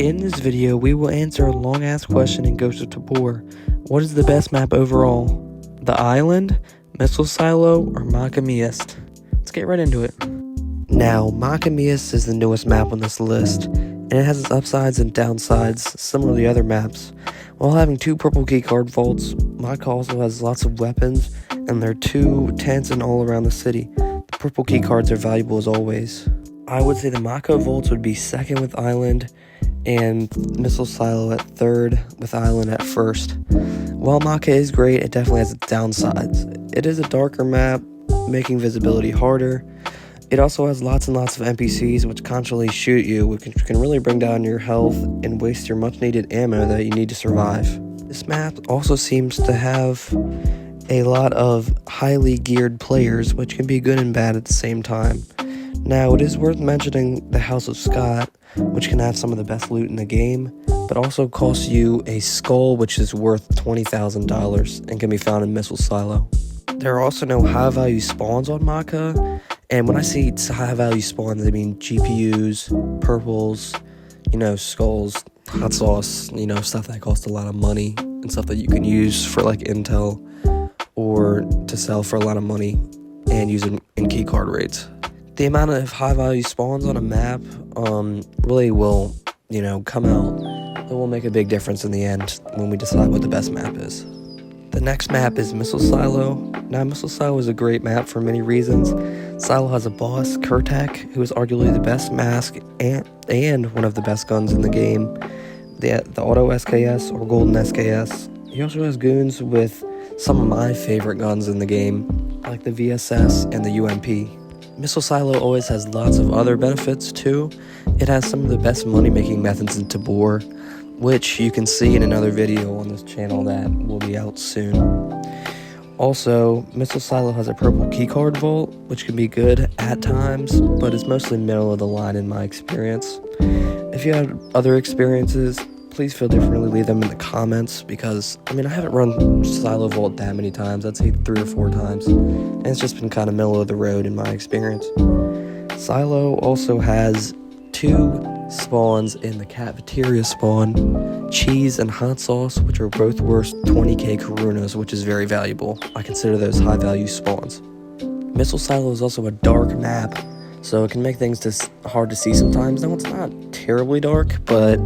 In this video, we will answer a long-ass question in Ghost of Tabor. What is the best map overall? The Island, Missile Silo, or Macamiest? Let's get right into it. Now, Macamiest is the newest map on this list, and it has its upsides and downsides, similar to the other maps. While having 2 purple keycard vaults, Maca also has lots of weapons, and there are 2 tents and all around the city. The purple keycards are valuable as always. I would say the Maca vaults would be second with Island, and Missile Silo at third, with Island at first. While Maca is great, it definitely has its downsides. It is a darker map, making visibility harder. It also has lots and lots of NPCs which constantly shoot you, which can really bring down your health and waste your much needed ammo that you need to survive. This map also seems to have a lot of highly geared players, which can be good and bad at the same time. Now, it is worth mentioning the House of Scott, which can have some of the best loot in the game, but also costs you a skull which is worth $20,000 and can be found in Missile Silo. There are also no high value spawns on Maca, and when I say high value spawns, I mean GPUs, purples, skulls, hot sauce, stuff that costs a lot of money and stuff that you can use for like intel or to sell for a lot of money and use it in keycard raids. The amount of high value spawns on a map really will, come out. It will make a big difference in the end when we decide what the best map is. The next map is Missile Silo. Now, Missile Silo is a great map for many reasons. Silo has a boss, Kurtek, who is arguably the best mask and one of the best guns in the game. The Auto SKS or Golden SKS. He also has goons with some of my favorite guns in the game, like the VSS and the UMP. Missile Silo always has lots of other benefits too. It has some of the best money-making methods in Tabor, which you can see in another video on this channel that will be out soon. Also, Missile Silo has a purple keycard vault, which can be good at times, but is mostly middle of the line in my experience. If you have other experiences, please feel differently, leave them in the comments, because, I haven't run Silo Vault that many times. I'd say 3 or 4 times, and it's just been kind of middle of the road in my experience. Silo also has 2 spawns in the cafeteria spawn, cheese and hot sauce, which are both worth 20k Karunas, which is very valuable. I consider those high value spawns. Missile Silo is also a dark map, so it can make things just hard to see sometimes. Now, it's not terribly dark, but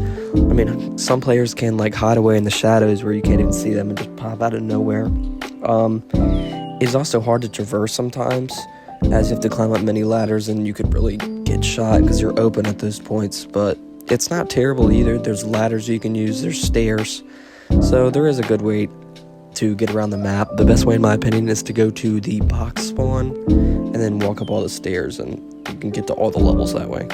some players can hide away in the shadows where you can't even see them and just pop out of nowhere. It's also hard to traverse sometimes, as you have to climb up many ladders and you could really get shot because you're open at those points, but it's not terrible either. There's ladders you can use, there's stairs, so there is a good way to get around the map. The best way, in my opinion, is to go to the box spawn and then walk up all the stairs, and you can get to all the levels that way.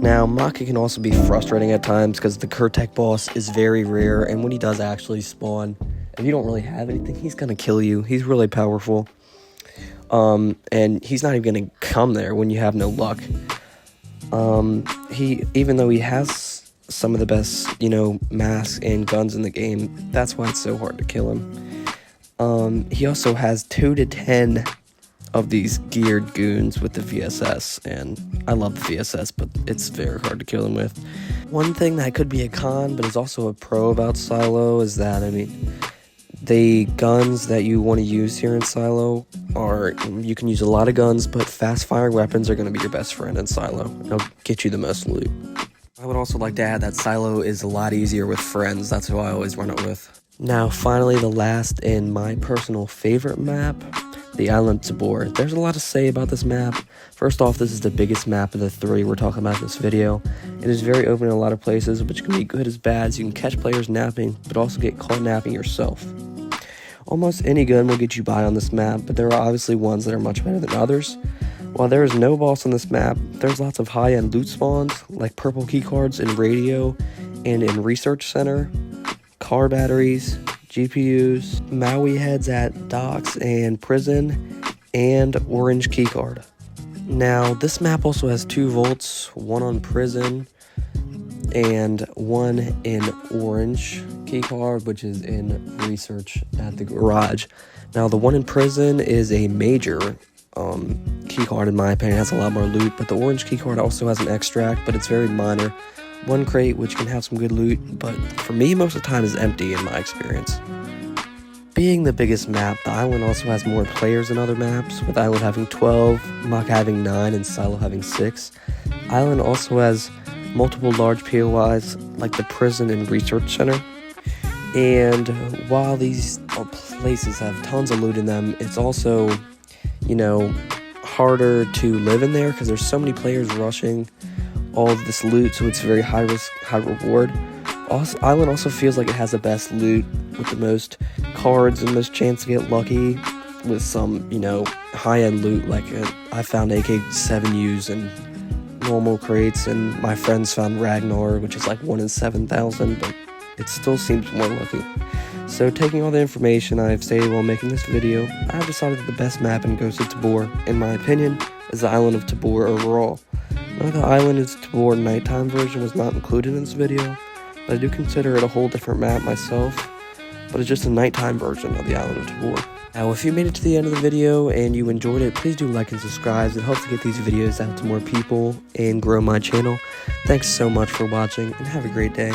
Now, Maca can also be frustrating at times because the Kurtek boss is very rare, and when he does actually spawn, if you don't really have anything, he's gonna kill you. He's really powerful. And he's not even gonna come there when you have no luck. Even though he has some of the best, masks and guns in the game, that's why it's so hard to kill him. He also has 2 to 10 of these geared goons with the VSS, and I love the VSS, but it's very hard to kill him with. One thing that could be a con, but is also a pro about Silo, is that, the guns that you want to use here in Silo are, you can use a lot of guns, but fast-firing weapons are going to be your best friend in Silo. They'll get you the most loot. I would also like to add that Silo is a lot easier with friends. That's who I always run it with. Now, finally, the last and my personal favorite map, the Island Tabor. There's a lot to say about this map. First off, this is the biggest map of the 3 we're talking about in this video. It is very open in a lot of places, which can be good as bad, as you can catch players napping, but also get caught napping yourself. Almost any gun will get you by on this map, but there are obviously ones that are much better than others. While there is no boss on this map, there's lots of high-end loot spawns, like purple keycards in radio and in research center, car batteries, GPUs, Maui heads at docks and prison, and orange keycard. Now, this map also has 2 vaults, one on prison and one in orange keycard, which is in research at the garage. Now, the one in prison is a major keycard, in my opinion. It has a lot more loot, but the orange keycard also has an extract, but it's very minor. one crate which can have some good loot, but for me most of the time is empty in my experience. Being the biggest map, the island also has more players than other maps, with Island having 12, Mock having 9, and Silo having 6. Island also has multiple large POIs like the prison and research center. And while these places have tons of loot in them, it's also, harder to live in there because there's so many players rushing all of this loot, so it's very high risk, high reward. Island also feels like it has the best loot with the most cards and most chance to get lucky with some, high-end loot. Like I found AK-7Us and normal crates, and my friends found Ragnar, which is like 1 in 7,000, but it still seems more lucky. So taking all the information I've stated while making this video, I've decided that the best map in Ghost of Tabor, in my opinion, is the Island of Tabor overall. Now the Island of Tabor nighttime version was not included in this video, but I do consider it a whole different map myself, but it's just a nighttime version of the Island of Tabor. Now, if you made it to the end of the video and you enjoyed it, please do like and subscribe. It helps to get these videos out to more people and grow my channel. Thanks so much for watching, and have a great day.